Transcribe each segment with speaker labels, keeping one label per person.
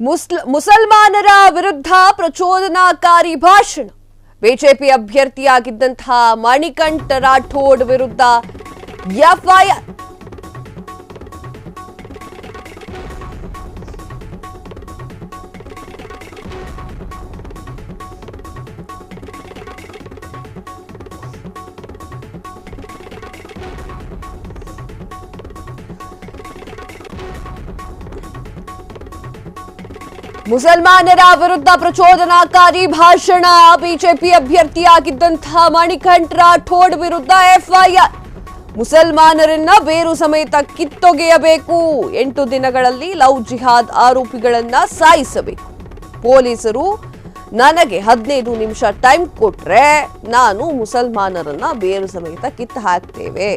Speaker 1: ಮುಸಲ್ಮಾನರ ವಿರುದ್ಧ ಪ್ರಚೋದನಾಕಾರಿ ಭಾಷಣ. ಬಿಜೆಪಿ ಅಭ್ಯರ್ಥಿಯಾಗಿದ್ದಂತಹ ಮಣಿಕಂಠ ರಾಠೋಡ್ ವಿರುದ್ಧ ಎಫ್ಐಆರ್. ಮುಸಲ್ಮಾನರ ವಿರುದ್ಧ ಪ್ರಚೋದನಾಕಾರಿ ಭಾಷಣ. ಬಿಜೆಪಿ ಅಭ್ಯರ್ಥಿಯಾಗಿದ್ದಂತಹ ಮಣಿಕಂಠ ರಾಠೋಡ್ ವಿರುದ್ಧ ಎಫ್ಐಆರ್. ಮುಸಲ್ಮಾನರನ್ನ ಬೇರು ಸಮೇತ ಕಿತ್ತೊಗೆಯಬೇಕು. 8 ದಿನಗಳಲ್ಲಿ ಲವ್ ಜಿಹಾದ್ ಆರೋಪಿಗಳನ್ನ ಸಾಯಿಸಬೇಕು. ಪೊಲೀಸರು ನನಗೆ 15 ನಿಮಿಷ ಟೈಮ್ ಕೊಟ್ರೆ ನಾನು ಮುಸಲ್ಮಾನರನ್ನ ಬೇರು ಸಮೇತ ಕಿತ್ತು ಹಾಕ್ತೇವೆ.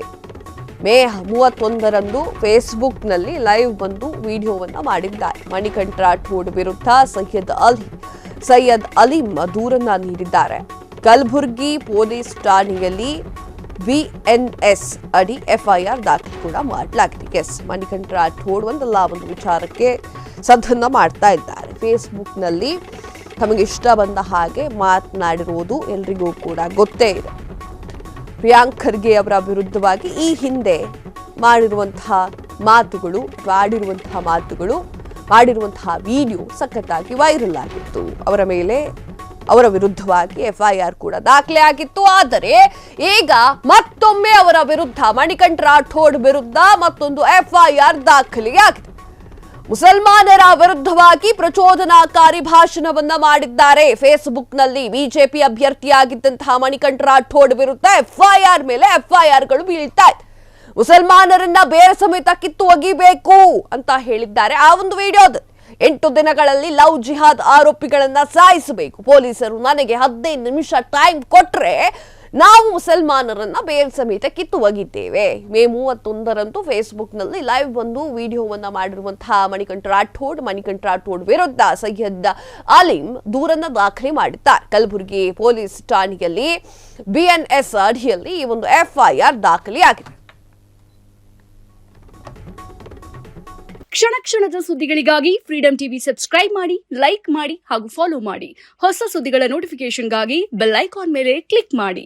Speaker 1: ಮೇ 31ರಂದು ಫೇಸ್ಬುಕ್ನಲ್ಲಿ ಲೈವ್ ಬಂದು ವಿಡಿಯೋವನ್ನ ಮಾಡಿದ್ದಾರೆ. ಮಣಿಕಂಠ ರಾಠೋಡ್ ವಿರುದ್ಧ ಸೈಯದ್ ಅಲಿಂ ದೂರನ್ನ ನೀಡಿದ್ದಾರೆ. ಕಲಬುರ್ಗಿ ಪೊಲೀಸ್ ಠಾಣೆಯಲ್ಲಿ ಬಿಎನ್ಎಸ್ ಅಡಿ ಎಫ್ಐಆರ್ ದಾಖಲು ಕೂಡ ಮಾಡಲಾಗಿದೆ. ಮಣಿಕಂಠ ರಾಠೋಡ್ ಒಂದಲ್ಲ ಒಂದು ವಿಚಾರಕ್ಕೆ ಸದ್ದನ್ನ ಮಾಡ್ತಾ ಇದ್ದಾರೆ. ಫೇಸ್ಬುಕ್ನಲ್ಲಿ ತಮಗೆ ಇಷ್ಟ ಬಂದ ಹಾಗೆ ಮಾತನಾಡಿರುವುದು ಎಲ್ರಿಗೂ ಕೂಡ ಗೊತ್ತೇ ಇದೆ. ಪ್ರಿಯಾಂಕ್ ಖರ್ಗೆ ಅವರ ವಿರುದ್ಧವಾಗಿ ಈ ಹಿಂದೆ ಮಾಡಿರುವಂತಹ ವಿಡಿಯೋ ಸಖತ್ತಾಗಿ ವೈರಲ್ ಆಗಿತ್ತು. ಅವರ ವಿರುದ್ಧವಾಗಿ ಎಫ್ಐಆರ್ ಕೂಡ ದಾಖಲೆ ಆಗಿತ್ತು. ಆದರೆ ಈಗ ಮತ್ತೊಮ್ಮೆ ಅವರ ವಿರುದ್ಧ ಮಣಿಕಂಠ ರಾಠೋಡ್ ವಿರುದ್ಧ ಮತ್ತೊಂದು ಎಫ್ಐಆರ್ ದಾಖಲೆಯಾಗಿದೆ. ಮುಸಲ್ಮಾನರ ವಿರುದ್ಧವಾಗಿ ಪ್ರಚೋದನಾಕಾರಿ ಭಾಷಣವನ್ನ ಮಾಡಿದ್ದಾರೆ. ಫೇಸ್ಬುಕ್ನಲ್ಲಿ ಬಿಜೆಪಿ ಅಭ್ಯರ್ಥಿಯಾಗಿದ್ದಂತಹ ಮಣಿಕಂಠ ರಾಠೋಡ್ ವಿರುದ್ಧ ಎಫ್ಐಆರ್ ಮೇಲೆ ಎಫ್ಐಆರ್ಗಳು ಬೀಳ್ತಾ ಇದೆ. ಮುಸಲ್ಮಾನರನ್ನ ಬೇರೆ ಸಮೇತ ಕಿತ್ತು ಒಗಿಬೇಕು ಅಂತ ಹೇಳಿದ್ದಾರೆ. ಆ ಒಂದು ವಿಡಿಯೋದ 8 ದಿನಗಳಲ್ಲಿ ಲವ್ ಜಿಹಾದ್ ಆರೋಪಿಗಳನ್ನ ಸಾಯಿಸಬೇಕು. ಪೊಲೀಸರು ನನಗೆ 15 ನಿಮಿಷ ಟೈಮ್ ಕೊಟ್ರೆ ನಾವು ಮುಸಲ್ಮಾನರನ್ನ ಬೇರೆ ಸಮೇತ ಕಿತ್ತು ಒಗಿದ್ದೇವೆ. ಮೇ 31ರಂದು ಫೇಸ್ಬುಕ್ನಲ್ಲಿ ಲೈವ್ ಬಂದು ವಿಡಿಯೋವನ್ನ ಮಾಡಿರುವಂತಹ ಮಣಿಕಂಠ ರಾಠೋಡ್ ವಿರುದ್ಧ ಸೈಯದ್ ಅಲಿಂ ದೂರನ್ನ ದಾಖಲೆ ಮಾಡಿದ್ದಾರೆ. ಕಲಬುರಗಿ ಪೊಲೀಸ್ ಠಾಣೆಯಲ್ಲಿ ಬಿಎನ್ಎಸ್ ಅಡಿಯಲ್ಲಿ ಈ ಒಂದು ಎಫ್ಐಆರ್ ದಾಖಲೆಯಾಗಿದೆ.
Speaker 2: ಕ್ಷಣ ಕ್ಷಣದ ಸುದ್ದಿಗಳಿಗಾಗಿ ಫ್ರೀಡಂ ಟಿವಿ ಸಬ್ಸ್ಕ್ರೈಬ್ ಮಾಡಿ, ಲೈಕ್ ಮಾಡಿ ಹಾಗೂ ಫಾಲೋ ಮಾಡಿ. ಹೊಸ ಸುದ್ದಿಗಳ ನೋಟಿಫಿಕೇಶನ್ಗಾಗಿ ಬೆಲ್ ಐಕಾನ್ ಮೇಲೆ ಕ್ಲಿಕ್ ಮಾಡಿ.